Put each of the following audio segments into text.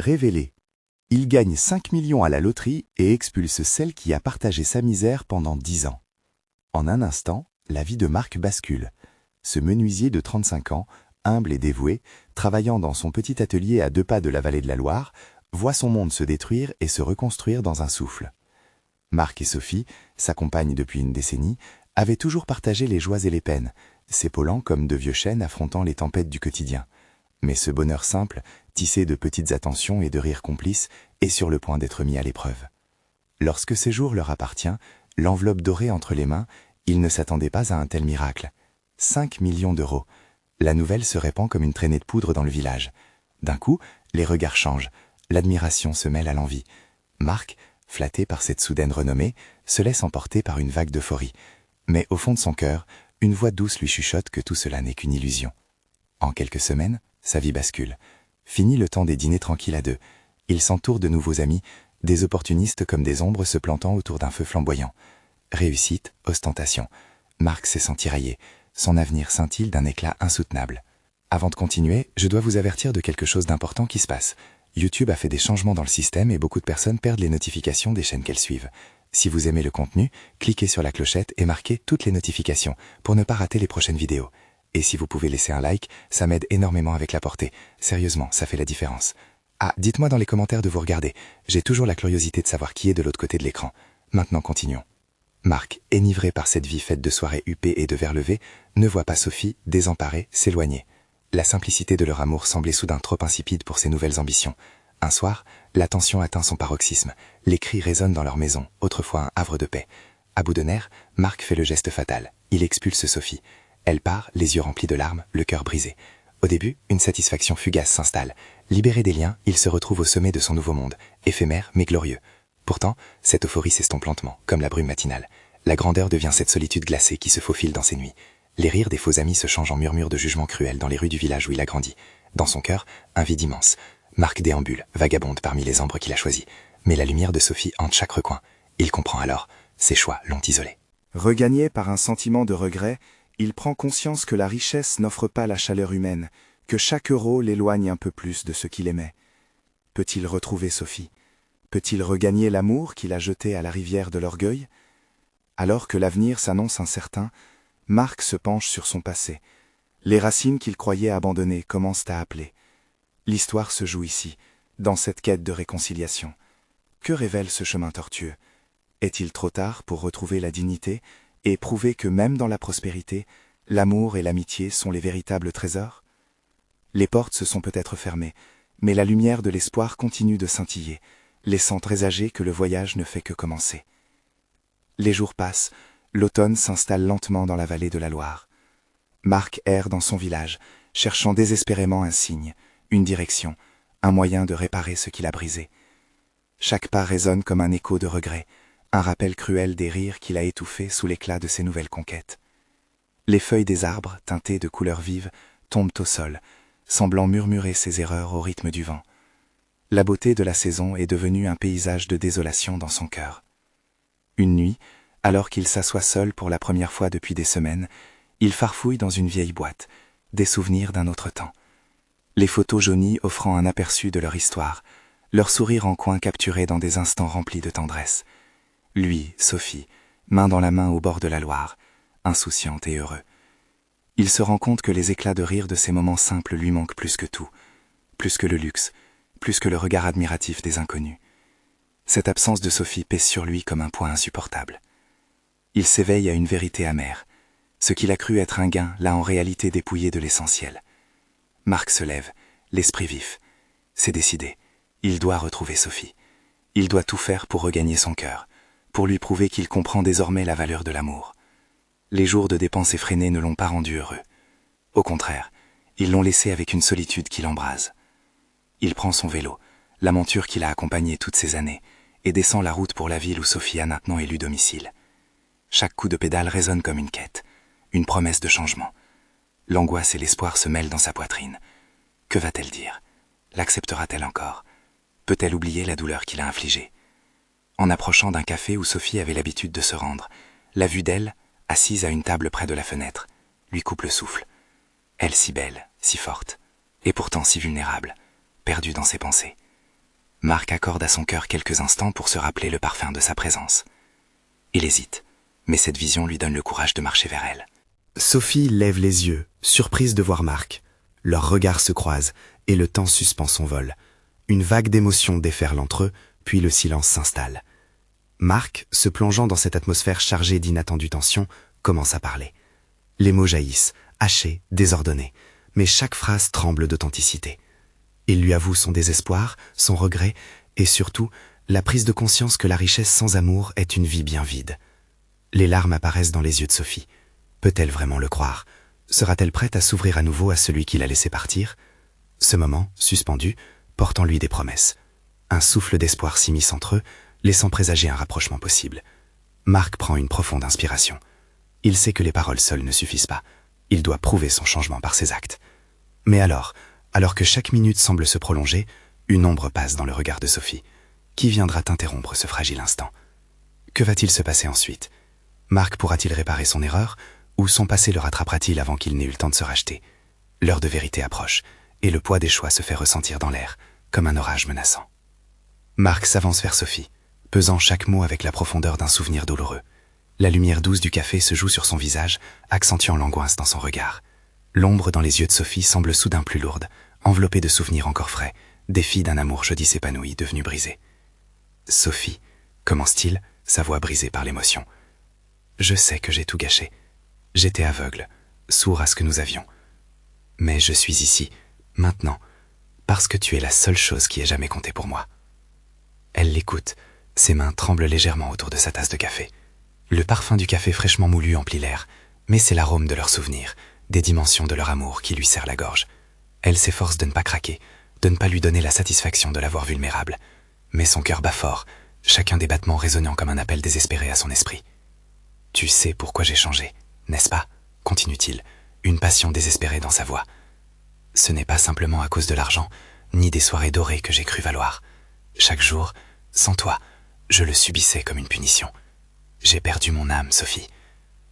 Révélé. Il gagne 5 millions à la loterie et expulse celle qui a partagé sa misère pendant 10 ans. En un instant, la vie de Marc bascule. Ce menuisier de 35 ans, humble et dévoué, travaillant dans son petit atelier à 2 pas de la vallée de la Loire, voit son monde se détruire et se reconstruire dans un souffle. Marc et Sophie, sa compagne depuis une décennie, avaient toujours partagé les joies et les peines, s'épaulant comme de vieux chênes affrontant les tempêtes du quotidien. Mais ce bonheur simple, tissé de petites attentions et de rires complices, est sur le point d'être mis à l'épreuve. Lorsque ce jour leur appartient, l'enveloppe dorée entre les mains, ils ne s'attendaient pas à un tel miracle. 5 millions d'euros. La nouvelle se répand comme une traînée de poudre dans le village. D'un coup, les regards changent, l'admiration se mêle à l'envie. Marc, flatté par cette soudaine renommée, se laisse emporter par une vague d'euphorie. Mais au fond de son cœur, une voix douce lui chuchote que tout cela n'est qu'une illusion. En quelques semaines, sa vie bascule. Fini le temps des dîners tranquilles à 2. Il s'entoure de nouveaux amis, des opportunistes comme des ombres se plantant autour d'un feu flamboyant. Réussite, ostentation. Marc s'est senti raillé. Son avenir scintille d'un éclat insoutenable. Avant de continuer, je dois vous avertir de quelque chose d'important qui se passe. YouTube a fait des changements dans le système et beaucoup de personnes perdent les notifications des chaînes qu'elles suivent. Si vous aimez le contenu, cliquez sur la clochette et marquez toutes les notifications pour ne pas rater les prochaines vidéos. Et si vous pouvez laisser un like, ça m'aide énormément avec la portée. Sérieusement, ça fait la différence. Ah, dites-moi dans les commentaires de vous regarder. J'ai toujours la curiosité de savoir qui est de l'autre côté de l'écran. Maintenant, continuons. Marc, enivré par cette vie faite de soirées huppées et de verres levés, ne voit pas Sophie, désemparée, s'éloigner. La simplicité de leur amour semblait soudain trop insipide pour ses nouvelles ambitions. Un soir, la tension atteint son paroxysme. Les cris résonnent dans leur maison, autrefois un havre de paix. À bout de nerfs, Marc fait le geste fatal. Il expulse Sophie. Elle part, les yeux remplis de larmes, le cœur brisé. Au début, une satisfaction fugace s'installe. Libéré des liens, il se retrouve au sommet de son nouveau monde, éphémère mais glorieux. Pourtant, cette euphorie s'estompe lentement, comme la brume matinale. La grandeur devient cette solitude glacée qui se faufile dans ses nuits. Les rires des faux amis se changent en murmures de jugement cruel dans les rues du village où il a grandi. Dans son cœur, un vide immense. Marc déambule, vagabonde parmi les ombres qu'il a choisies. Mais la lumière de Sophie hante chaque recoin. Il comprend alors, ses choix l'ont isolé. Regagné par un sentiment de regret, il prend conscience que la richesse n'offre pas la chaleur humaine, que chaque euro l'éloigne un peu plus de ce qu'il aimait. Peut-il retrouver Sophie? Peut-il regagner l'amour qu'il a jeté à la rivière de l'orgueil? Alors que l'avenir s'annonce incertain, Marc se penche sur son passé. Les racines qu'il croyait abandonnées commencent à appeler. L'histoire se joue ici, dans cette quête de réconciliation. Que révèle ce chemin tortueux? Est-il trop tard pour retrouver la dignité et prouver que même dans la prospérité, l'amour et l'amitié sont les véritables trésors? Les portes se sont peut-être fermées, mais la lumière de l'espoir continue de scintiller, laissant présager que le voyage ne fait que commencer. Les jours passent, l'automne s'installe lentement dans la vallée de la Loire. Marc erre dans son village, cherchant désespérément un signe, une direction, un moyen de réparer ce qu'il a brisé. Chaque pas résonne comme un écho de regret, un rappel cruel des rires qu'il a étouffés sous l'éclat de ses nouvelles conquêtes. Les feuilles des arbres, teintées de couleurs vives, tombent au sol, semblant murmurer ses erreurs au rythme du vent. La beauté de la saison est devenue un paysage de désolation dans son cœur. Une nuit, alors qu'il s'assoit seul pour la première fois depuis des semaines, il farfouille dans une vieille boîte, des souvenirs d'un autre temps. Les photos jaunies offrant un aperçu de leur histoire, leur sourire en coin capturé dans des instants remplis de tendresse. Lui, Sophie, main dans la main au bord de la Loire, insouciante et heureux. Il se rend compte que les éclats de rire de ces moments simples lui manquent plus que tout, plus que le luxe, plus que le regard admiratif des inconnus. Cette absence de Sophie pèse sur lui comme un poids insupportable. Il s'éveille à une vérité amère. Ce qu'il a cru être un gain l'a en réalité dépouillé de l'essentiel. Marc se lève, l'esprit vif. C'est décidé. Il doit retrouver Sophie. Il doit tout faire pour regagner son cœur, pour lui prouver qu'il comprend désormais la valeur de l'amour. Les jours de dépenses effrénées ne l'ont pas rendu heureux. Au contraire, ils l'ont laissé avec une solitude qui l'embrase. Il prend son vélo, la monture qui l'a accompagné toutes ces années, et descend la route pour la ville où Sophie a maintenant élu domicile. Chaque coup de pédale résonne comme une quête, une promesse de changement. L'angoisse et l'espoir se mêlent dans sa poitrine. Que va-t-elle dire? L'acceptera-t-elle encore? Peut-elle oublier la douleur qu'il a infligée? En approchant d'un café où Sophie avait l'habitude de se rendre, la vue d'elle, assise à une table près de la fenêtre, lui coupe le souffle. Elle si belle, si forte, et pourtant si vulnérable, perdue dans ses pensées. Marc accorde à son cœur quelques instants pour se rappeler le parfum de sa présence. Il hésite, mais cette vision lui donne le courage de marcher vers elle. Sophie lève les yeux, surprise de voir Marc. Leurs regards se croisent et le temps suspend son vol. Une vague d'émotions déferle entre eux, puis le silence s'installe. Marc, se plongeant dans cette atmosphère chargée d'inattendues tensions, commence à parler. Les mots jaillissent, hachés, désordonnés, mais chaque phrase tremble d'authenticité. Il lui avoue son désespoir, son regret, et surtout, la prise de conscience que la richesse sans amour est une vie bien vide. Les larmes apparaissent dans les yeux de Sophie. Peut-elle vraiment le croire? Sera-t-elle prête à s'ouvrir à nouveau à celui qui l'a laissé partir? Ce moment, suspendu, porte en lui des promesses. Un souffle d'espoir s'immisce entre eux, laissant présager un rapprochement possible. Marc prend une profonde inspiration. Il sait que les paroles seules ne suffisent pas. Il doit prouver son changement par ses actes. Mais alors que chaque minute semble se prolonger, une ombre passe dans le regard de Sophie. Qui viendra interrompre ce fragile instant? Que va-t-il se passer ensuite? Marc pourra-t-il réparer son erreur, ou son passé le rattrapera-t-il avant qu'il n'ait eu le temps de se racheter? L'heure de vérité approche, et le poids des choix se fait ressentir dans l'air, comme un orage menaçant. Marc s'avance vers Sophie, pesant chaque mot avec la profondeur d'un souvenir douloureux. La lumière douce du café se joue sur son visage, accentuant l'angoisse dans son regard. L'ombre dans les yeux de Sophie semble soudain plus lourde, enveloppée de souvenirs encore frais, défi d'un amour jadis épanoui devenu brisé. « Sophie », commence-t-il, sa voix brisée par l'émotion. « Je sais que j'ai tout gâché. J'étais aveugle, sourd à ce que nous avions. Mais je suis ici, maintenant, parce que tu es la seule chose qui ait jamais compté pour moi. » Elle l'écoute, ses mains tremblent légèrement autour de sa tasse de café. Le parfum du café fraîchement moulu emplit l'air, mais c'est l'arôme de leurs souvenirs, des dimensions de leur amour qui lui serre la gorge. Elle s'efforce de ne pas craquer, de ne pas lui donner la satisfaction de la voir vulnérable. Mais son cœur bat fort, chacun des battements résonnant comme un appel désespéré à son esprit. « Tu sais pourquoi j'ai changé, n'est-ce pas ?» continue-t-il, une passion désespérée dans sa voix. « Ce n'est pas simplement à cause de l'argent, ni des soirées dorées que j'ai cru valoir. Chaque jour, sans toi, je le subissais comme une punition. J'ai perdu mon âme, Sophie.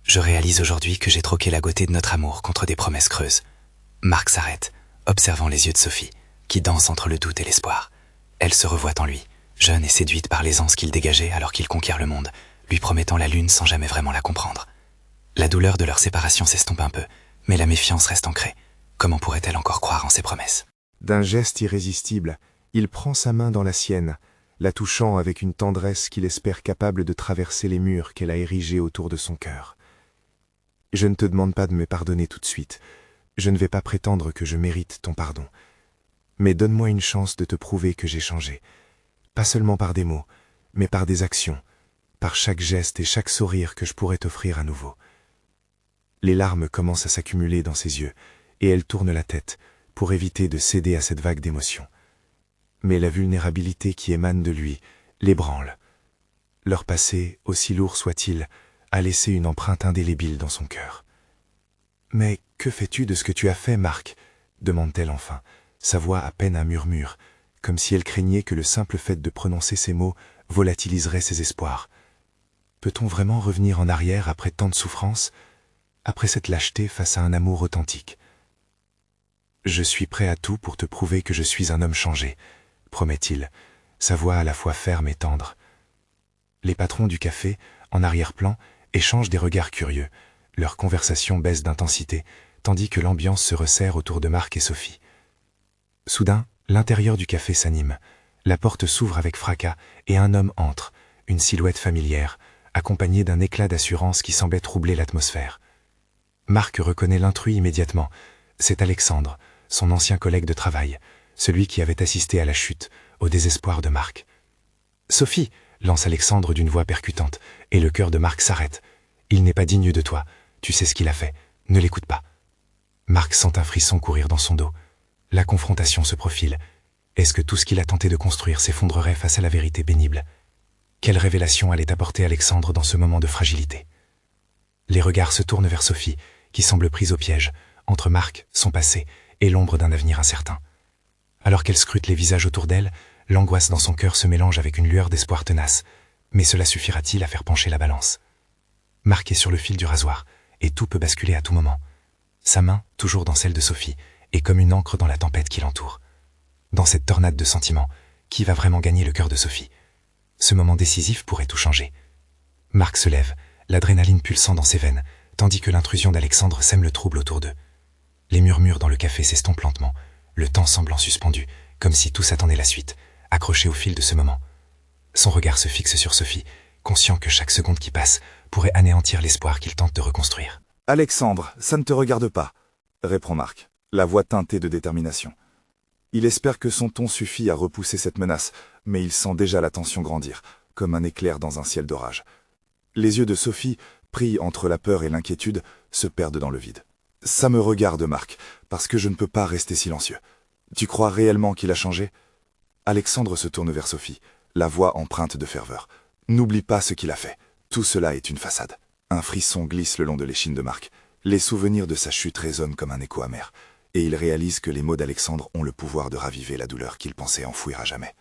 Je réalise aujourd'hui que j'ai troqué la gaieté de notre amour contre des promesses creuses. » Marc s'arrête, observant les yeux de Sophie, qui dansent entre le doute et l'espoir. Elle se revoit en lui, jeune et séduite par l'aisance qu'il dégageait alors qu'il conquiert le monde, lui promettant la lune sans jamais vraiment la comprendre. La douleur de leur séparation s'estompe un peu, mais la méfiance reste ancrée. Comment pourrait-elle encore croire en ses promesses? D'un geste irrésistible, il prend sa main dans la sienne, la touchant avec une tendresse qu'il espère capable de traverser les murs qu'elle a érigés autour de son cœur. « Je ne te demande pas de me pardonner tout de suite. Je ne vais pas prétendre que je mérite ton pardon. Mais donne-moi une chance de te prouver que j'ai changé. Pas seulement par des mots, mais par des actions, par chaque geste et chaque sourire que je pourrais t'offrir à nouveau. » Les larmes commencent à s'accumuler dans ses yeux, et elle tourne la tête pour éviter de céder à cette vague d'émotions. Mais la vulnérabilité qui émane de lui l'ébranle. Leur passé, aussi lourd soit-il, a laissé une empreinte indélébile dans son cœur. « Mais que fais-tu de ce que tu as fait, Marc ?» demande-t-elle enfin, sa voix à peine un murmure, comme si elle craignait que le simple fait de prononcer ces mots volatiliserait ses espoirs. Peut-on vraiment revenir en arrière après tant de souffrances, après cette lâcheté face à un amour authentique? « Je suis prêt à tout pour te prouver que je suis un homme changé, » promet-il, sa voix à la fois ferme et tendre. Les patrons du café, en arrière-plan, échangent des regards curieux. Leur conversation baisse d'intensité, tandis que l'ambiance se resserre autour de Marc et Sophie. Soudain, l'intérieur du café s'anime. La porte s'ouvre avec fracas et un homme entre, une silhouette familière, accompagnée d'un éclat d'assurance qui semblait troubler l'atmosphère. Marc reconnaît l'intrus immédiatement. C'est Alexandre, son ancien collègue de travail, celui qui avait assisté à la chute, au désespoir de Marc. « Sophie !» lance Alexandre d'une voix percutante, et le cœur de Marc s'arrête. « Il n'est pas digne de toi, tu sais ce qu'il a fait, ne l'écoute pas. » Marc sent un frisson courir dans son dos. La confrontation se profile. Est-ce que tout ce qu'il a tenté de construire s'effondrerait face à la vérité pénible? Quelle révélation allait apporter Alexandre dans ce moment de fragilité? Les regards se tournent vers Sophie, qui semble prise au piège, entre Marc, son passé, et l'ombre d'un avenir incertain. Alors qu'elle scrute les visages autour d'elle, l'angoisse dans son cœur se mélange avec une lueur d'espoir tenace. Mais cela suffira-t-il à faire pencher la balance? Marc est sur le fil du rasoir, et tout peut basculer à tout moment. Sa main, toujours dans celle de Sophie, est comme une encre dans la tempête qui l'entoure. Dans cette tornade de sentiments, Qui va vraiment gagner le cœur de Sophie? Ce moment décisif pourrait tout changer. Marc se lève, l'adrénaline pulsant dans ses veines, tandis que l'intrusion d'Alexandre sème le trouble autour d'eux. Les murmures dans le café s'estompent lentement, le temps semblant suspendu, comme si tous attendaient la suite, accrochés au fil de ce moment. Son regard se fixe sur Sophie, conscient que chaque seconde qui passe pourrait anéantir l'espoir qu'il tente de reconstruire. « Alexandre, ça ne te regarde pas », répond Marc, la voix teintée de détermination. Il espère que son ton suffit à repousser cette menace, mais il sent déjà la tension grandir, comme un éclair dans un ciel d'orage. Les yeux de Sophie, pris entre la peur et l'inquiétude, se perdent dans le vide. « Ça me regarde, Marc, parce que je ne peux pas rester silencieux. Tu crois réellement qu'il a changé ?» Alexandre se tourne vers Sophie, la voix empreinte de ferveur. « N'oublie pas ce qu'il a fait. Tout cela est une façade. » Un frisson glisse le long de l'échine de Marc. Les souvenirs de sa chute résonnent comme un écho amer, et il réalise que les mots d'Alexandre ont le pouvoir de raviver la douleur qu'il pensait enfouir à jamais.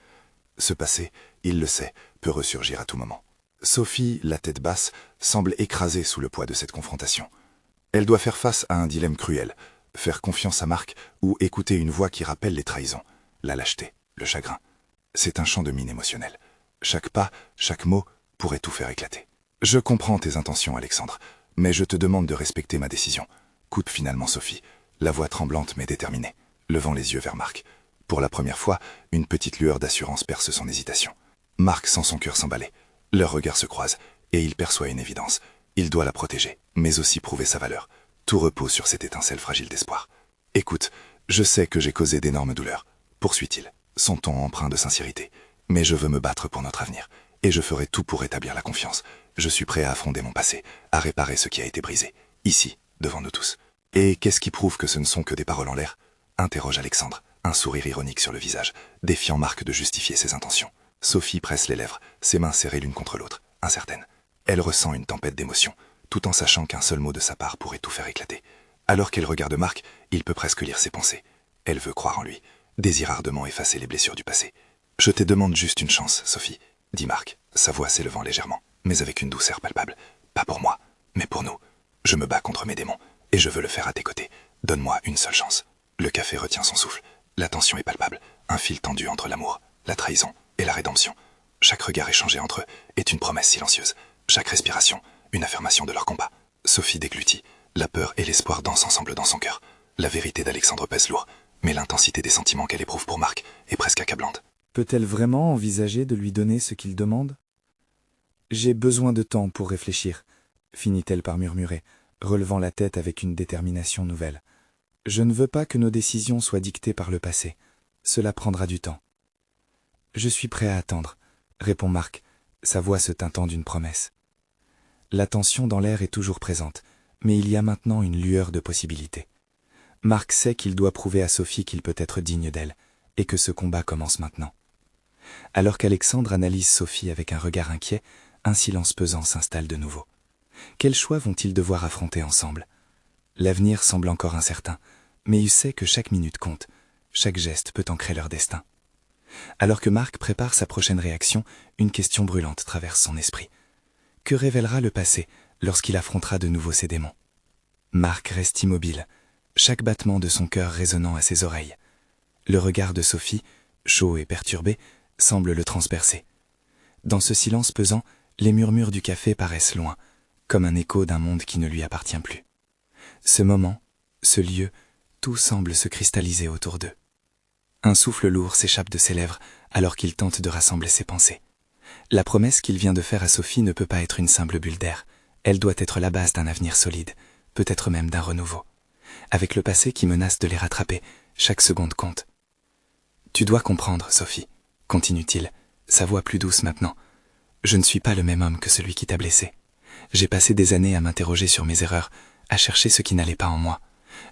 Ce passé, il le sait, peut ressurgir à tout moment. Sophie, la tête basse, semble écrasée sous le poids de cette confrontation. Elle doit faire face à un dilemme cruel, faire confiance à Marc ou écouter une voix qui rappelle les trahisons, la lâcheté, le chagrin. C'est un champ de mine émotionnel. Chaque pas, chaque mot pourrait tout faire éclater. « Je comprends tes intentions, Alexandre, mais je te demande de respecter ma décision. » Coupe finalement Sophie, la voix tremblante mais déterminée, levant les yeux vers Marc. Pour la première fois, une petite lueur d'assurance perce son hésitation. Marc sent son cœur s'emballer. Leurs regards se croisent, et il perçoit une évidence. Il doit la protéger, mais aussi prouver sa valeur. Tout repose sur cette étincelle fragile d'espoir. « Écoute, je sais que j'ai causé d'énormes douleurs, » poursuit-il, son ton empreint de sincérité. « Mais je veux me battre pour notre avenir, et je ferai tout pour rétablir la confiance. Je suis prêt à affronter mon passé, à réparer ce qui a été brisé, ici, devant nous tous. » « Et qu'est-ce qui prouve que ce ne sont que des paroles en l'air ?» interroge Alexandre, un sourire ironique sur le visage, défiant Marc de justifier ses intentions. Sophie presse les lèvres, ses mains serrées l'une contre l'autre, incertaine. Elle ressent une tempête d'émotions, tout en sachant qu'un seul mot de sa part pourrait tout faire éclater. Alors qu'elle regarde Marc, il peut presque lire ses pensées. Elle veut croire en lui, désire ardemment effacer les blessures du passé. « Je te demande juste une chance, Sophie, » dit Marc, sa voix s'élevant légèrement, mais avec une douceur palpable. « Pas pour moi, mais pour nous. Je me bats contre mes démons, et je veux le faire à tes côtés. Donne-moi une seule chance. » Le café retient son souffle. La tension est palpable, un fil tendu entre l'amour, la trahison et la rédemption. Chaque regard échangé entre eux est une promesse silencieuse. Chaque respiration, une affirmation de leur combat. Sophie déglutit. La peur et l'espoir dansent ensemble dans son cœur. La vérité d'Alexandre pèse lourd, mais l'intensité des sentiments qu'elle éprouve pour Marc est presque accablante. Peut-elle vraiment envisager de lui donner ce qu'il demande ? « J'ai besoin de temps pour réfléchir », finit-elle par murmurer, relevant la tête avec une détermination nouvelle. « Je ne veux pas que nos décisions soient dictées par le passé. Cela prendra du temps. »« Je suis prêt à attendre », répond Marc, sa voix se teintant d'une promesse. La tension dans l'air est toujours présente, mais il y a maintenant une lueur de possibilités. Marc sait qu'il doit prouver à Sophie qu'il peut être digne d'elle, et que ce combat commence maintenant. Alors qu'Alexandre analyse Sophie avec un regard inquiet, un silence pesant s'installe de nouveau. Quels choix vont-ils devoir affronter ensemble ? L'avenir semble encore incertain, mais il sait que chaque minute compte, chaque geste peut ancrer leur destin. Alors que Marc prépare sa prochaine réaction, une question brûlante traverse son esprit. Que révélera le passé lorsqu'il affrontera de nouveau ses démons ? Marc reste immobile, chaque battement de son cœur résonnant à ses oreilles. Le regard de Sophie, chaud et perturbé, semble le transpercer. Dans ce silence pesant, les murmures du café paraissent loin, comme un écho d'un monde qui ne lui appartient plus. Ce moment, ce lieu, tout semble se cristalliser autour d'eux. Un souffle lourd s'échappe de ses lèvres alors qu'il tente de rassembler ses pensées. La promesse qu'il vient de faire à Sophie ne peut pas être une simple bulle d'air. Elle doit être la base d'un avenir solide, peut-être même d'un renouveau. Avec le passé qui menace de les rattraper, chaque seconde compte. « Tu dois comprendre, Sophie, » continue-t-il, sa voix plus douce maintenant. « Je ne suis pas le même homme que celui qui t'a blessé. J'ai passé des années à m'interroger sur mes erreurs, à chercher ce qui n'allait pas en moi.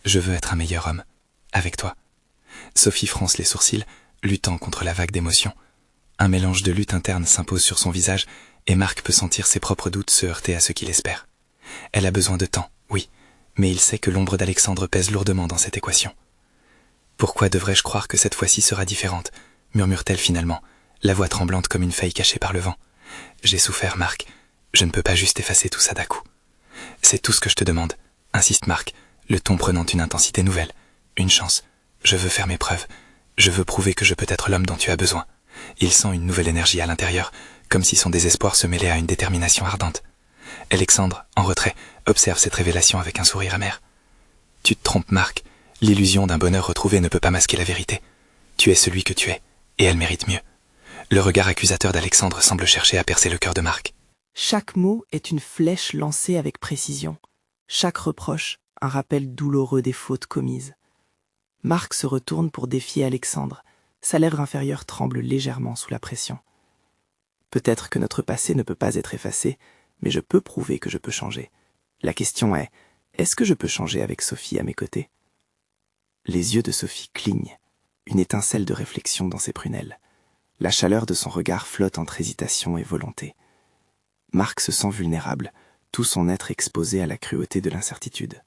Je veux être un meilleur homme, avec toi. » Sophie fronce les sourcils, luttant contre la vague d'émotions. Un mélange de lutte interne s'impose sur son visage, et Marc peut sentir ses propres doutes se heurter à ce qu'il espère. Elle a besoin de temps, oui, mais il sait que l'ombre d'Alexandre pèse lourdement dans cette équation. « Pourquoi devrais-je croire que cette fois-ci sera différente ?» murmure-t-elle finalement, la voix tremblante comme une feuille cachée par le vent. « J'ai souffert, Marc. Je ne peux pas juste effacer tout ça d'un coup. »« C'est tout ce que je te demande, » insiste Marc, le ton prenant une intensité nouvelle. « Une chance. Je veux faire mes preuves. Je veux prouver que je peux être l'homme dont tu as besoin. Il sent une nouvelle énergie à l'intérieur, comme si son désespoir se mêlait à une détermination ardente. Alexandre, en retrait, observe cette révélation avec un sourire amer. Tu te trompes, Marc. L'illusion d'un bonheur retrouvé ne peut pas masquer la vérité. Tu es celui que tu es, et elle mérite mieux. Le regard accusateur d'Alexandre semble chercher à percer le cœur de Marc. Chaque mot est une flèche lancée avec précision. Chaque reproche, un rappel douloureux des fautes commises. Marc se retourne pour défier Alexandre. Sa lèvre inférieure tremble légèrement sous la pression. Peut-être que notre passé ne peut pas être effacé, mais je peux prouver que je peux changer. La question est-ce que je peux changer avec Sophie à mes côtés? Les yeux de Sophie clignent, une étincelle de réflexion dans ses prunelles. La chaleur de son regard flotte entre hésitation et volonté. Marc se sent vulnérable, tout son être exposé à la cruauté de l'incertitude.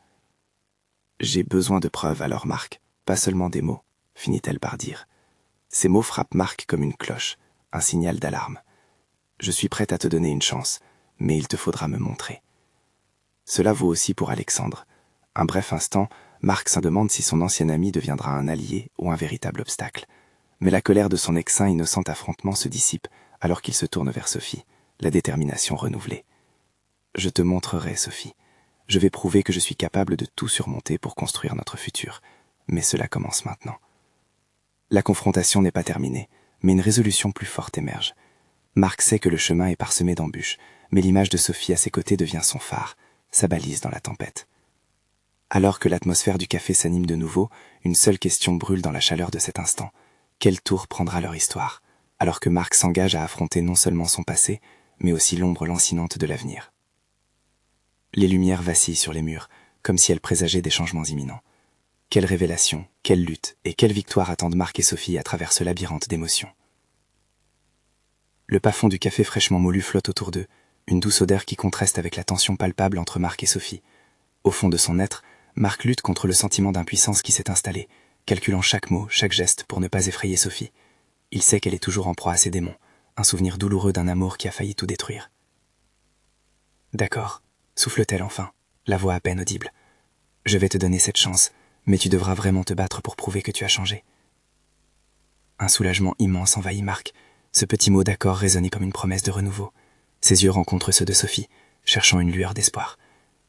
« J'ai besoin de preuves alors, Marc, pas seulement des mots », finit-elle par dire. Ces mots frappent Marc comme une cloche, un signal d'alarme. « Je suis prête à te donner une chance, mais il te faudra me montrer. » Cela vaut aussi pour Alexandre. Un bref instant, Marc se demande si son ancien ami deviendra un allié ou un véritable obstacle. Mais la colère de son ex-saint innocent affrontement se dissipe alors qu'il se tourne vers Sophie, la détermination renouvelée. « Je te montrerai, Sophie. Je vais prouver que je suis capable de tout surmonter pour construire notre futur. Mais cela commence maintenant. » La confrontation n'est pas terminée, mais une résolution plus forte émerge. Marc sait que le chemin est parsemé d'embûches, mais l'image de Sophie à ses côtés devient son phare, sa balise dans la tempête. Alors que l'atmosphère du café s'anime de nouveau, une seule question brûle dans la chaleur de cet instant. Quel tour prendra leur histoire, alors que Marc s'engage à affronter non seulement son passé, mais aussi l'ombre lancinante de l'avenir. Les lumières vacillent sur les murs, comme si elles présageaient des changements imminents. Quelle révélation, quelle lutte et quelle victoire attendent Marc et Sophie à travers ce labyrinthe d'émotions. Le plafond du café fraîchement moulu flotte autour d'eux, une douce odeur qui contraste avec la tension palpable entre Marc et Sophie. Au fond de son être, Marc lutte contre le sentiment d'impuissance qui s'est installé, calculant chaque mot, chaque geste pour ne pas effrayer Sophie. Il sait qu'elle est toujours en proie à ses démons, un souvenir douloureux d'un amour qui a failli tout détruire. « D'accord », souffle-t-elle enfin, la voix à peine audible. « Je vais te donner cette chance, mais tu devras vraiment te battre pour prouver que tu as changé. » Un soulagement immense envahit Marc. Ce petit mot d'accord résonnait comme une promesse de renouveau. Ses yeux rencontrent ceux de Sophie, cherchant une lueur d'espoir.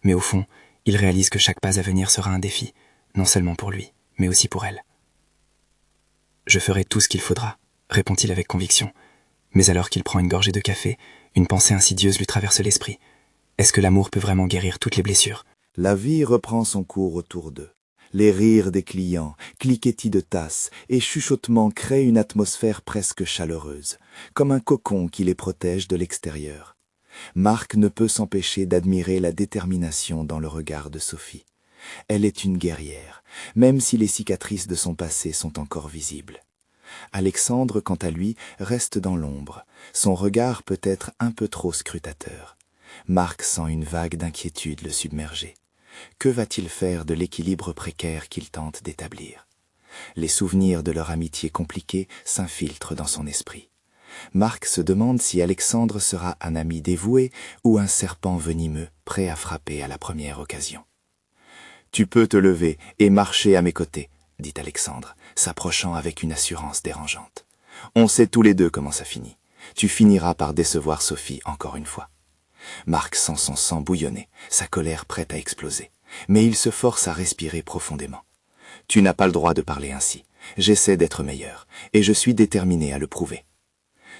Mais au fond, il réalise que chaque pas à venir sera un défi, non seulement pour lui, mais aussi pour elle. « Je ferai tout ce qu'il faudra », répond-il avec conviction. Mais alors qu'il prend une gorgée de café, une pensée insidieuse lui traverse l'esprit. Est-ce que l'amour peut vraiment guérir toutes les blessures? La vie reprend son cours autour d'eux. Les rires des clients, cliquetis de tasses et chuchotements créent une atmosphère presque chaleureuse, comme un cocon qui les protège de l'extérieur. Marc ne peut s'empêcher d'admirer la détermination dans le regard de Sophie. Elle est une guerrière, même si les cicatrices de son passé sont encore visibles. Alexandre, quant à lui, reste dans l'ombre. Son regard peut être un peu trop scrutateur. Marc sent une vague d'inquiétude le submerger. Que va-t-il faire de l'équilibre précaire qu'il tente d'établir? Les souvenirs de leur amitié compliquée s'infiltrent dans son esprit. Marc se demande si Alexandre sera un ami dévoué ou un serpent venimeux prêt à frapper à la première occasion. « Tu peux te lever et marcher à mes côtés », dit Alexandre, s'approchant avec une assurance dérangeante. « On sait tous les deux comment ça finit. Tu finiras par décevoir Sophie encore une fois. » Marc sent son sang bouillonner, sa colère prête à exploser. Mais il se force à respirer profondément. « Tu n'as pas le droit de parler ainsi. J'essaie d'être meilleur, et je suis déterminé à le prouver. »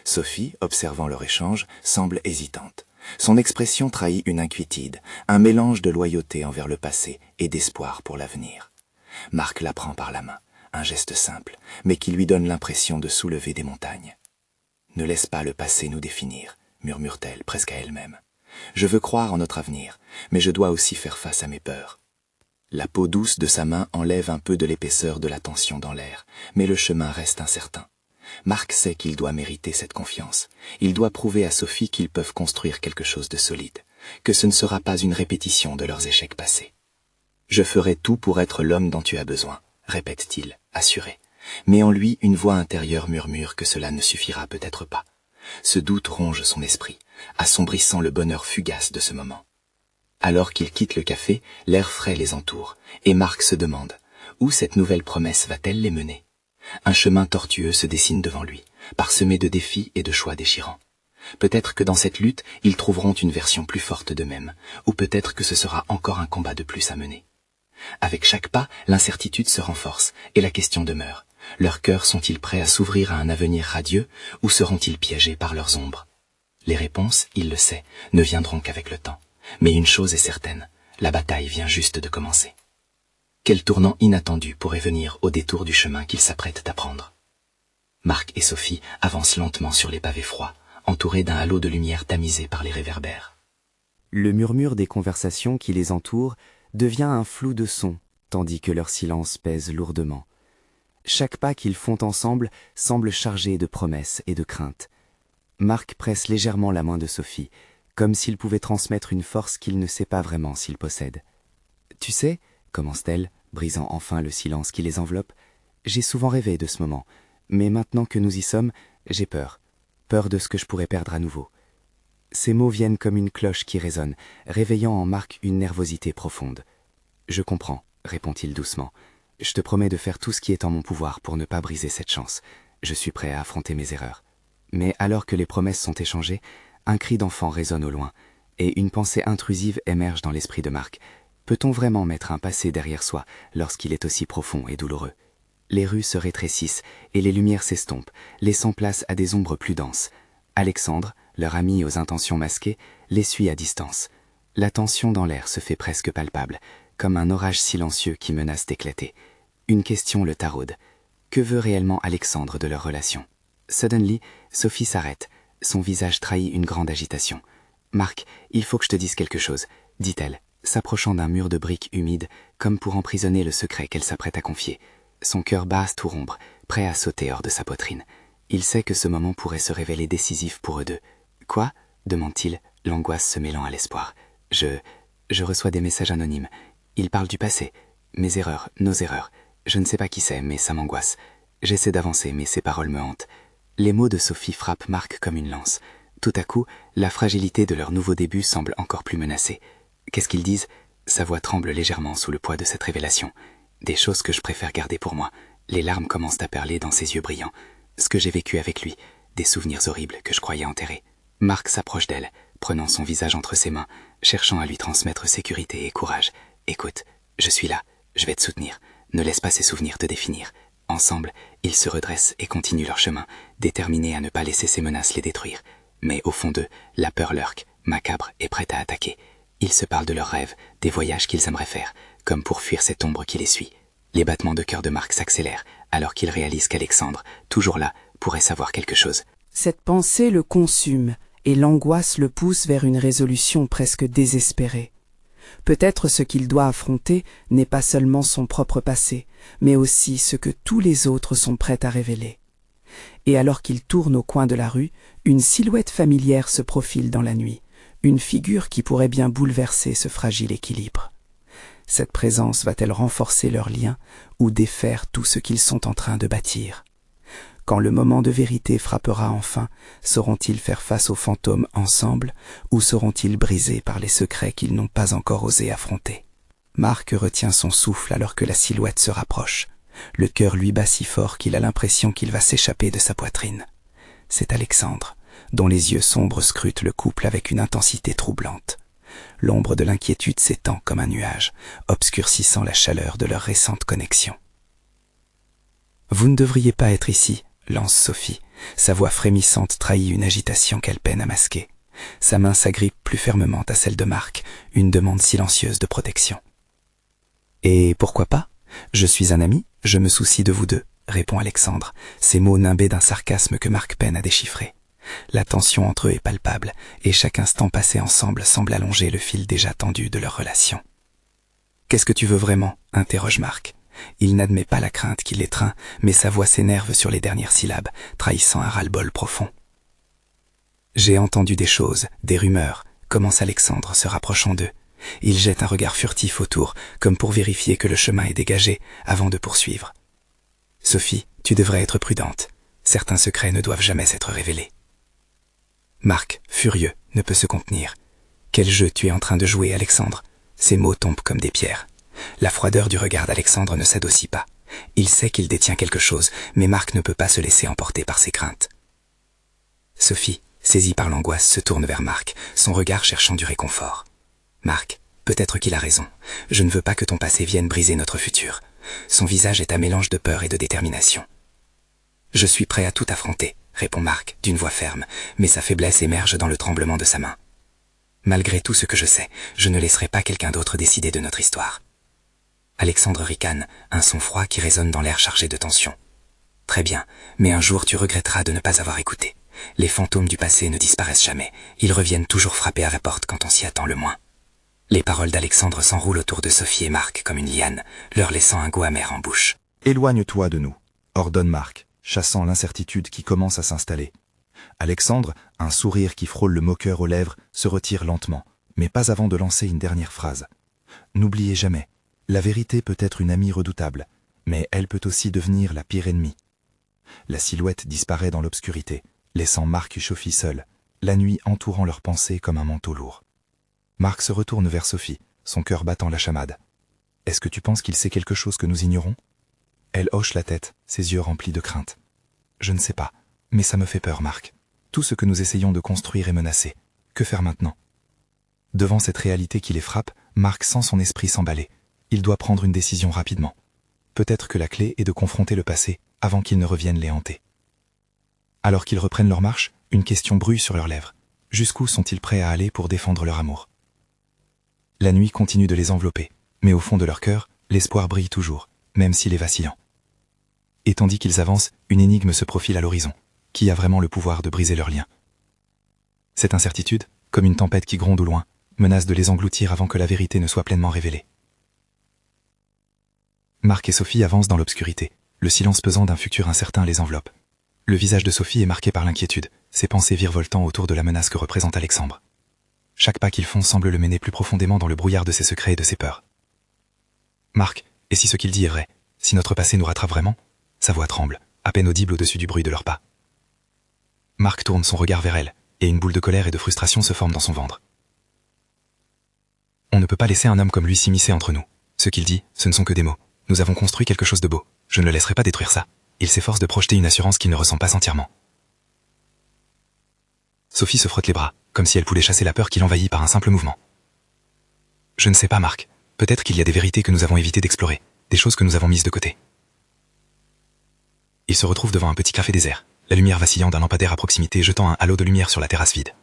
Sophie, observant leur échange, semble hésitante. Son expression trahit une inquiétude, un mélange de loyauté envers le passé et d'espoir pour l'avenir. Marc la prend par la main, un geste simple, mais qui lui donne l'impression de soulever des montagnes. « Ne laisse pas le passé nous définir », murmure-t-elle presque à elle-même. « Je veux croire en notre avenir, mais je dois aussi faire face à mes peurs. » La peau douce de sa main enlève un peu de l'épaisseur de la tension dans l'air, mais le chemin reste incertain. Marc sait qu'il doit mériter cette confiance. Il doit prouver à Sophie qu'ils peuvent construire quelque chose de solide, que ce ne sera pas une répétition de leurs échecs passés. « Je ferai tout pour être l'homme dont tu as besoin », répète-t-il, assuré. Mais en lui, une voix intérieure murmure que cela ne suffira peut-être pas. Ce doute ronge son esprit, assombrissant le bonheur fugace de ce moment. Alors qu'il quitte le café, l'air frais les entoure, et Marc se demande, où cette nouvelle promesse va-t-elle les mener? Un chemin tortueux se dessine devant lui, parsemé de défis et de choix déchirants. Peut-être que dans cette lutte, ils trouveront une version plus forte d'eux-mêmes, ou peut-être que ce sera encore un combat de plus à mener. Avec chaque pas, l'incertitude se renforce, et la question demeure. Leurs cœurs sont-ils prêts à s'ouvrir à un avenir radieux, ou seront-ils piégés par leurs ombres? Les réponses, il le sait, ne viendront qu'avec le temps. Mais une chose est certaine, la bataille vient juste de commencer. Quel tournant inattendu pourrait venir au détour du chemin qu'ils s'apprêtent à prendre? Marc et Sophie avancent lentement sur les pavés froids, entourés d'un halo de lumière tamisé par les réverbères. Le murmure des conversations qui les entourent devient un flou de sons, tandis que leur silence pèse lourdement. Chaque pas qu'ils font ensemble semble chargé de promesses et de craintes. Marc presse légèrement la main de Sophie, comme s'il pouvait transmettre une force qu'il ne sait pas vraiment s'il possède. « Tu sais, » commence-t-elle, brisant enfin le silence qui les enveloppe, « j'ai souvent rêvé de ce moment, mais maintenant que nous y sommes, j'ai peur. Peur de ce que je pourrais perdre à nouveau. » Ces mots viennent comme une cloche qui résonne, réveillant en Marc une nervosité profonde. « Je comprends, » répond-il doucement. « Je te promets de faire tout ce qui est en mon pouvoir pour ne pas briser cette chance. Je suis prêt à affronter mes erreurs. » Mais alors que les promesses sont échangées, un cri d'enfant résonne au loin, et une pensée intrusive émerge dans l'esprit de Marc. Peut-on vraiment mettre un passé derrière soi lorsqu'il est aussi profond et douloureux? Les rues se rétrécissent et les lumières s'estompent, laissant place à des ombres plus denses. Alexandre, leur ami aux intentions masquées, les suit à distance. La tension dans l'air se fait presque palpable, comme un orage silencieux qui menace d'éclater. Une question le taraude. Que veut réellement Alexandre de leur relation? Suddenly, Sophie s'arrête. Son visage trahit une grande agitation. « Marc, il faut que je te dise quelque chose, » dit-elle, s'approchant d'un mur de briques humides, comme pour emprisonner le secret qu'elle s'apprête à confier. Son cœur bat à tout rompre, prêt à sauter hors de sa poitrine. Il sait que ce moment pourrait se révéler décisif pour eux deux. « Quoi ?» demande-t-il, l'angoisse se mêlant à l'espoir. « Je reçois des messages anonymes. Ils parlent du passé. Mes erreurs, nos erreurs. Je ne sais pas qui c'est, mais ça m'angoisse. J'essaie d'avancer, mais ces paroles me hantent. » Les mots de Sophie frappent Marc comme une lance. Tout à coup, la fragilité de leur nouveau début semble encore plus menacée. Qu'est-ce qu'ils disent? Sa voix tremble légèrement sous le poids de cette révélation. Des choses que je préfère garder pour moi. Les larmes commencent à perler dans ses yeux brillants. Ce que j'ai vécu avec lui, des souvenirs horribles que je croyais enterrés. Marc s'approche d'elle, prenant son visage entre ses mains, cherchant à lui transmettre sécurité et courage. « Écoute, je suis là, je vais te soutenir. Ne laisse pas ces souvenirs te définir. » Ensemble, ils se redressent et continuent leur chemin, déterminés à ne pas laisser ces menaces les détruire. Mais au fond d'eux, la peur lurque, macabre et prête à attaquer. Ils se parlent de leurs rêves, des voyages qu'ils aimeraient faire, comme pour fuir cette ombre qui les suit. Les battements de cœur de Marc s'accélèrent, alors qu'il réalise qu'Alexandre, toujours là, pourrait savoir quelque chose. Cette pensée le consume, et l'angoisse le pousse vers une résolution presque désespérée. Peut-être ce qu'il doit affronter n'est pas seulement son propre passé, mais aussi ce que tous les autres sont prêts à révéler. Et alors qu'il tourne au coin de la rue, une silhouette familière se profile dans la nuit, une figure qui pourrait bien bouleverser ce fragile équilibre. Cette présence va-t-elle renforcer leur lien ou défaire tout ce qu'ils sont en train de bâtir? Quand le moment de vérité frappera enfin, sauront-ils faire face aux fantômes ensemble ou seront-ils brisés par les secrets qu'ils n'ont pas encore osé affronter? Marc retient son souffle alors que la silhouette se rapproche. Le cœur lui bat si fort qu'il a l'impression qu'il va s'échapper de sa poitrine. C'est Alexandre, dont les yeux sombres scrutent le couple avec une intensité troublante. L'ombre de l'inquiétude s'étend comme un nuage, obscurcissant la chaleur de leur récente connexion. « Vous ne devriez pas être ici », lance Sophie. Sa voix frémissante trahit une agitation qu'elle peine à masquer. Sa main s'agrippe plus fermement à celle de Marc, une demande silencieuse de protection. « Et pourquoi pas? Je suis un ami, je me soucie de vous deux, » répond Alexandre, ses mots nimbés d'un sarcasme que Marc peine à déchiffrer. La tension entre eux est palpable, et chaque instant passé ensemble semble allonger le fil déjà tendu de leur relation. « Qu'est-ce que tu veux vraiment ?» interroge Marc. Il n'admet pas la crainte qui l'étreint, mais sa voix s'énerve sur les dernières syllabes, trahissant un ras-le-bol profond. « J'ai entendu des choses, des rumeurs, » commence Alexandre, se rapprochant d'eux. Il jette un regard furtif autour, comme pour vérifier que le chemin est dégagé, avant de poursuivre. « Sophie, tu devrais être prudente. Certains secrets ne doivent jamais être révélés. » Marc, furieux, ne peut se contenir. « Quel jeu tu es en train de jouer, Alexandre ?» Ses mots tombent comme des pierres. La froideur du regard d'Alexandre ne s'adoucit pas. Il sait qu'il détient quelque chose, mais Marc ne peut pas se laisser emporter par ses craintes. Sophie, saisie par l'angoisse, se tourne vers Marc, son regard cherchant du réconfort. Marc, peut-être qu'il a raison. Je ne veux pas que ton passé vienne briser notre futur. Son visage est un mélange de peur et de détermination. Je suis prêt à tout affronter, répond Marc, d'une voix ferme, mais sa faiblesse émerge dans le tremblement de sa main. Malgré tout ce que je sais, je ne laisserai pas quelqu'un d'autre décider de notre histoire. Alexandre ricane, un son froid qui résonne dans l'air chargé de tension. Très bien, mais un jour tu regretteras de ne pas avoir écouté. Les fantômes du passé ne disparaissent jamais, ils reviennent toujours frapper à la porte quand on s'y attend le moins. Les paroles d'Alexandre s'enroulent autour de Sophie et Marc comme une liane, leur laissant un goût amer en bouche. Éloigne-toi de nous, ordonne Marc, chassant l'incertitude qui commence à s'installer. Alexandre, un sourire qui frôle le moqueur aux lèvres, se retire lentement, mais pas avant de lancer une dernière phrase. N'oubliez jamais, la vérité peut être une amie redoutable, mais elle peut aussi devenir la pire ennemie. La silhouette disparaît dans l'obscurité, laissant Marc et Sophie seuls, la nuit entourant leurs pensées comme un manteau lourd. Marc se retourne vers Sophie, son cœur battant la chamade. « Est-ce que tu penses qu'il sait quelque chose que nous ignorons ?» Elle hoche la tête, ses yeux remplis de crainte. « Je ne sais pas, mais ça me fait peur, Marc. Tout ce que nous essayons de construire est menacé. Que faire maintenant ?» Devant cette réalité qui les frappe, Marc sent son esprit s'emballer. Il doit prendre une décision rapidement. Peut-être que la clé est de confronter le passé avant qu'il ne revienne les hanter. Alors qu'ils reprennent leur marche, une question bruit sur leurs lèvres. Jusqu'où sont-ils prêts à aller pour défendre leur amour ? La nuit continue de les envelopper, mais au fond de leur cœur, l'espoir brille toujours, même s'il est vacillant. Et tandis qu'ils avancent, une énigme se profile à l'horizon. Qui a vraiment le pouvoir de briser leurs liens ? Cette incertitude, comme une tempête qui gronde au loin, menace de les engloutir avant que la vérité ne soit pleinement révélée. Marc et Sophie avancent dans l'obscurité, le silence pesant d'un futur incertain les enveloppe. Le visage de Sophie est marqué par l'inquiétude, ses pensées virevoltant autour de la menace que représente Alexandre. Chaque pas qu'ils font semble le mener plus profondément dans le brouillard de ses secrets et de ses peurs. Marc, et si ce qu'il dit est vrai, si notre passé nous rattrape vraiment ? Sa voix tremble, à peine audible au-dessus du bruit de leurs pas. Marc tourne son regard vers elle, et une boule de colère et de frustration se forme dans son ventre. On ne peut pas laisser un homme comme lui s'immiscer entre nous. Ce qu'il dit, ce ne sont que des mots. Nous avons construit quelque chose de beau. Je ne le laisserai pas détruire ça. Il s'efforce de projeter une assurance qu'il ne ressent pas entièrement. Sophie se frotte les bras, comme si elle voulait chasser la peur qui l'envahit par un simple mouvement. Je ne sais pas, Marc. Peut-être qu'il y a des vérités que nous avons évité d'explorer, des choses que nous avons mises de côté. Il se retrouve devant un petit café désert, la lumière vacillant d'un lampadaire à proximité jetant un halo de lumière sur la terrasse vide.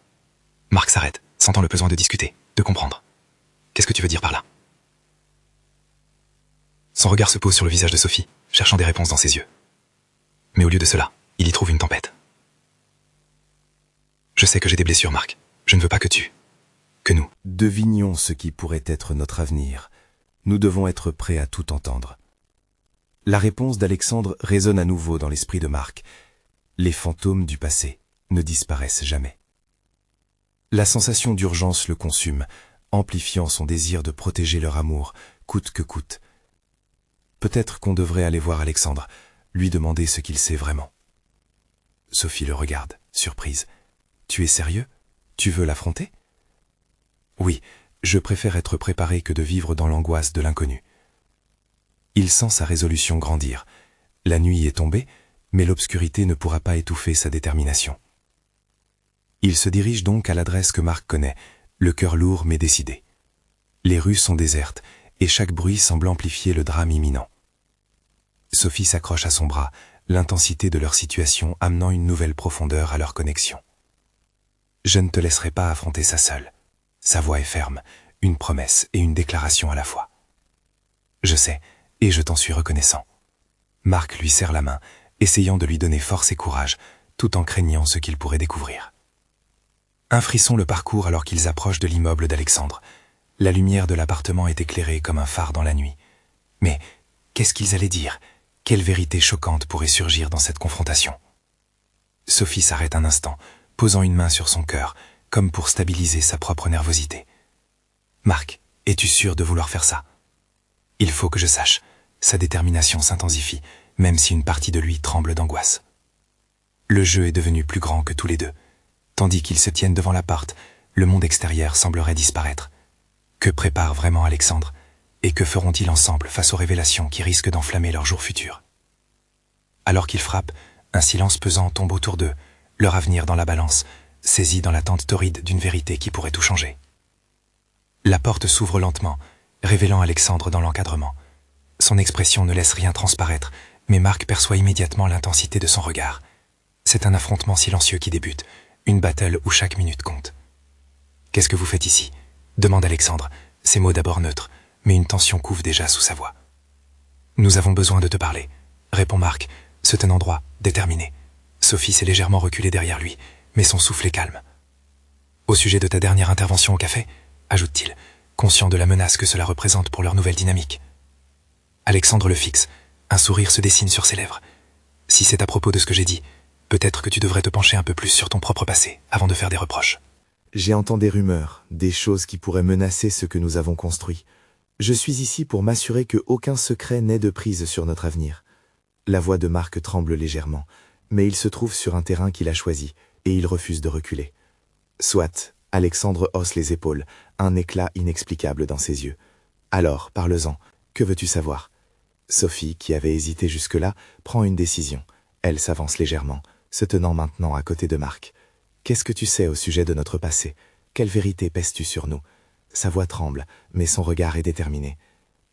Marc s'arrête, sentant le besoin de discuter, de comprendre. Qu'est-ce que tu veux dire par là ? Son regard se pose sur le visage de Sophie, cherchant des réponses dans ses yeux. Mais au lieu de cela, il y trouve une tempête. Je sais que j'ai des blessures, Marc. Je ne veux pas que nous. Devinions ce qui pourrait être notre avenir. Nous devons être prêts à tout entendre. La réponse d'Alexandre résonne à nouveau dans l'esprit de Marc. Les fantômes du passé ne disparaissent jamais. La sensation d'urgence le consume, amplifiant son désir de protéger leur amour, coûte que coûte. Peut-être qu'on devrait aller voir Alexandre, lui demander ce qu'il sait vraiment. Sophie le regarde, surprise. « Tu es sérieux ? Tu veux l'affronter ?» « Oui, je préfère être préparé que de vivre dans l'angoisse de l'inconnu. » Il sent sa résolution grandir. La nuit est tombée, mais l'obscurité ne pourra pas étouffer sa détermination. Il se dirige donc à l'adresse que Marc connaît, le cœur lourd mais décidé. Les rues sont désertes, et chaque bruit semble amplifier le drame imminent. Sophie s'accroche à son bras, l'intensité de leur situation amenant une nouvelle profondeur à leur connexion. « Je ne te laisserai pas affronter ça seule. » Sa voix est ferme, une promesse et une déclaration à la fois. « Je sais, et je t'en suis reconnaissant. » Marc lui serre la main, essayant de lui donner force et courage, tout en craignant ce qu'il pourrait découvrir. Un frisson le parcourt alors qu'ils approchent de l'immeuble d'Alexandre. La lumière de l'appartement est éclairée comme un phare dans la nuit. Mais qu'est-ce qu'ils allaient dire ? Quelle vérité choquante pourrait surgir dans cette confrontation ? Sophie s'arrête un instant, posant une main sur son cœur, comme pour stabiliser sa propre nervosité. « Marc, es-tu sûr de vouloir faire ça ? » « Il faut que je sache. » Sa détermination s'intensifie, même si une partie de lui tremble d'angoisse. Le jeu est devenu plus grand que tous les deux. Tandis qu'ils se tiennent devant la porte, le monde extérieur semblerait disparaître. Que prépare vraiment Alexandre ? Et que feront-ils ensemble face aux révélations qui risquent d'enflammer leur jour futur? Alors qu'ils frappent, un silence pesant tombe autour d'eux, leur avenir dans la balance, saisi dans l'attente torride d'une vérité qui pourrait tout changer. La porte s'ouvre lentement, révélant Alexandre dans l'encadrement. Son expression ne laisse rien transparaître, mais Marc perçoit immédiatement l'intensité de son regard. C'est un affrontement silencieux qui débute, une battle où chaque minute compte. « Qu'est-ce que vous faites ici ?» demande Alexandre, ses mots d'abord neutres, mais une tension couve déjà sous sa voix. « Nous avons besoin de te parler », répond Marc, se tenant droit, déterminé. Sophie s'est légèrement reculée derrière lui, mais son souffle est calme. « Au sujet de ta dernière intervention au café ?» ajoute-t-il, conscient de la menace que cela représente pour leur nouvelle dynamique. Alexandre le fixe, un sourire se dessine sur ses lèvres. « Si c'est à propos de ce que j'ai dit, peut-être que tu devrais te pencher un peu plus sur ton propre passé avant de faire des reproches. » J'ai entendu des rumeurs, des choses qui pourraient menacer ce que nous avons construit. Je suis ici pour m'assurer que aucun secret n'ait de prise sur notre avenir. La voix de Marc tremble légèrement, mais il se trouve sur un terrain qu'il a choisi, et il refuse de reculer. Soit, Alexandre hausse les épaules, un éclat inexplicable dans ses yeux. Alors, parle-en, que veux-tu savoir? Sophie, qui avait hésité jusque-là, prend une décision. Elle s'avance légèrement, se tenant maintenant à côté de Marc. Qu'est-ce que tu sais au sujet de notre passé? Quelle vérité pèses-tu sur nous? Sa voix tremble, mais son regard est déterminé.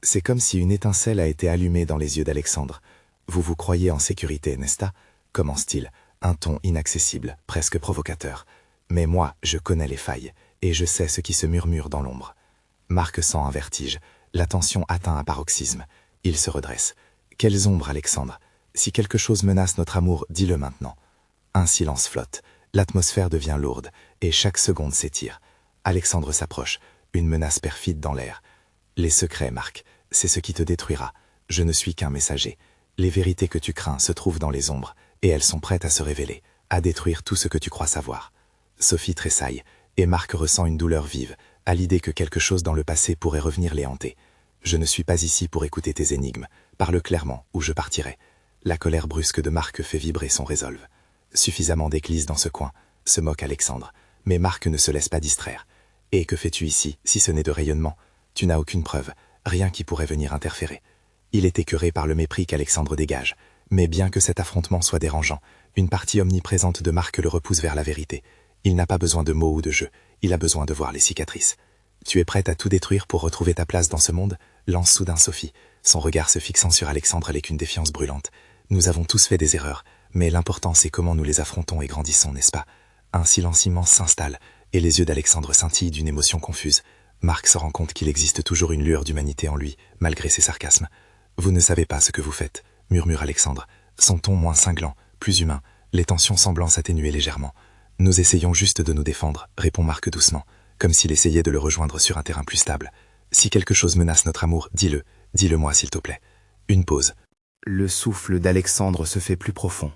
C'est comme si une étincelle a été allumée dans les yeux d'Alexandre. Vous vous croyez en sécurité, n'est-ce pas? Commence-t-il, un ton inaccessible, presque provocateur. Mais moi, je connais les failles, et je sais ce qui se murmure dans l'ombre. Marc sent un vertige, la tension atteint un paroxysme. Il se redresse. Quelles ombres, Alexandre? Si quelque chose menace notre amour, dis-le maintenant. Un silence flotte. L'atmosphère devient lourde, et chaque seconde s'étire. Alexandre s'approche, une menace perfide dans l'air. Les secrets, Marc, c'est ce qui te détruira. Je ne suis qu'un messager. Les vérités que tu crains se trouvent dans les ombres, et elles sont prêtes à se révéler, à détruire tout ce que tu crois savoir. Sophie tressaille, et Marc ressent une douleur vive, à l'idée que quelque chose dans le passé pourrait revenir les hanter. Je ne suis pas ici pour écouter tes énigmes. Parle clairement, ou je partirai. La colère brusque de Marc fait vibrer son résolve. Suffisamment d'éclise dans ce coin, se moque Alexandre. Mais Marc ne se laisse pas distraire. Et que fais-tu ici, si ce n'est de rayonnement? Tu n'as aucune preuve, rien qui pourrait venir interférer. Il est écœuré par le mépris qu'Alexandre dégage. Mais bien que cet affrontement soit dérangeant, une partie omniprésente de Marc le repousse vers la vérité. Il n'a pas besoin de mots ou de jeux, il a besoin de voir les cicatrices. Tu es prête à tout détruire pour retrouver ta place dans ce monde? Lance soudain Sophie, son regard se fixant sur Alexandre avec une défiance brûlante. Nous avons tous fait des erreurs, mais l'important c'est comment nous les affrontons et grandissons, n'est-ce pas? Un silence immense s'installe, et les yeux d'Alexandre scintillent d'une émotion confuse. Marc se rend compte qu'il existe toujours une lueur d'humanité en lui, malgré ses sarcasmes. « Vous ne savez pas ce que vous faites », murmure Alexandre, son ton moins cinglant, plus humain, les tensions semblant s'atténuer légèrement. « Nous essayons juste de nous défendre », répond Marc doucement, comme s'il essayait de le rejoindre sur un terrain plus stable. « Si quelque chose menace notre amour, dis-le, dis-le-moi s'il te plaît. » Une pause. Le souffle d'Alexandre se fait plus profond.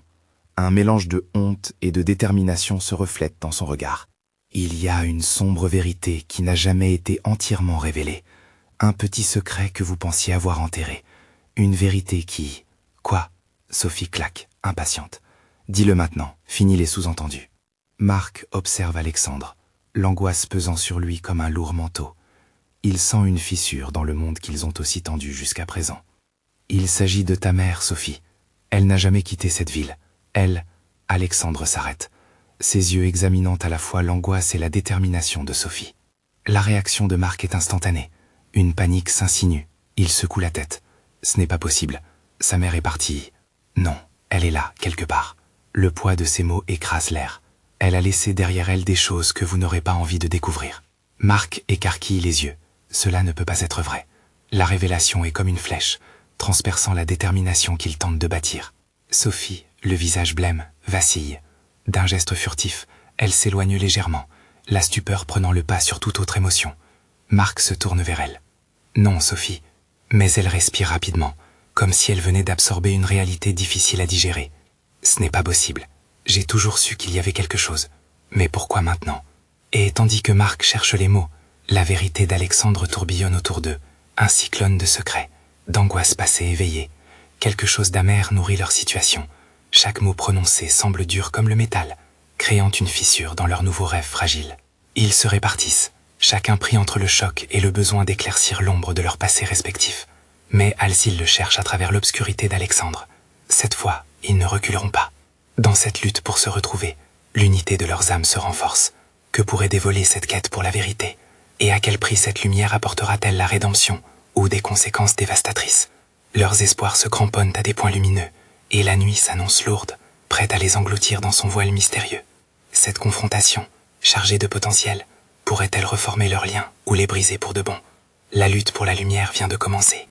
Un mélange de honte et de détermination se reflète dans son regard. Il y a une sombre vérité qui n'a jamais été entièrement révélée. Un petit secret que vous pensiez avoir enterré. Une vérité qui... Quoi? Sophie claque, impatiente. Dis-le maintenant, finis les sous-entendus. Marc observe Alexandre, l'angoisse pesant sur lui comme un lourd manteau. Il sent une fissure dans le monde qu'ils ont aussi tendu jusqu'à présent. Il s'agit de ta mère, Sophie. Elle n'a jamais quitté cette ville. Elle, Alexandre s'arrête, ses yeux examinant à la fois l'angoisse et la détermination de Sophie. La réaction de Marc est instantanée. Une panique s'insinue. Il secoue la tête. Ce n'est pas possible. Sa mère est partie. Non, elle est là, quelque part. Le poids de ses mots écrase l'air. Elle a laissé derrière elle des choses que vous n'aurez pas envie de découvrir. Marc écarquille les yeux. Cela ne peut pas être vrai. La révélation est comme une flèche, transperçant la détermination qu'il tente de bâtir. Sophie, le visage blême, vacille. D'un geste furtif, elle s'éloigne légèrement, la stupeur prenant le pas sur toute autre émotion. Marc se tourne vers elle. Non, Sophie. Mais elle respire rapidement, comme si elle venait d'absorber une réalité difficile à digérer. Ce n'est pas possible. J'ai toujours su qu'il y avait quelque chose. Mais pourquoi maintenant? Et tandis que Marc cherche les mots, la vérité d'Alexandre tourbillonne autour d'eux, un cyclone de secrets, d'angoisse passée éveillée. Quelque chose d'amer nourrit leur situation. Chaque mot prononcé semble dur comme le métal, créant une fissure dans leur nouveau rêve fragile. Ils se répartissent, Chacun pris entre le choc et le besoin d'éclaircir l'ombre de leur passé respectif. Mais Alcille le cherche à travers l'obscurité d'Alexandre. Cette fois, ils ne reculeront pas. Dans cette lutte pour se retrouver, l'unité de leurs âmes se renforce. Que pourrait dévoiler cette quête pour la vérité? Et à quel prix cette lumière apportera-t-elle la rédemption ou des conséquences dévastatrices? Leurs espoirs se cramponnent à des points lumineux, et la nuit s'annonce lourde, prête à les engloutir dans son voile mystérieux. Cette confrontation, chargée de potentiel, pourrait-elle reformer leurs liens ou les briser pour de bon? La lutte pour la lumière vient de commencer.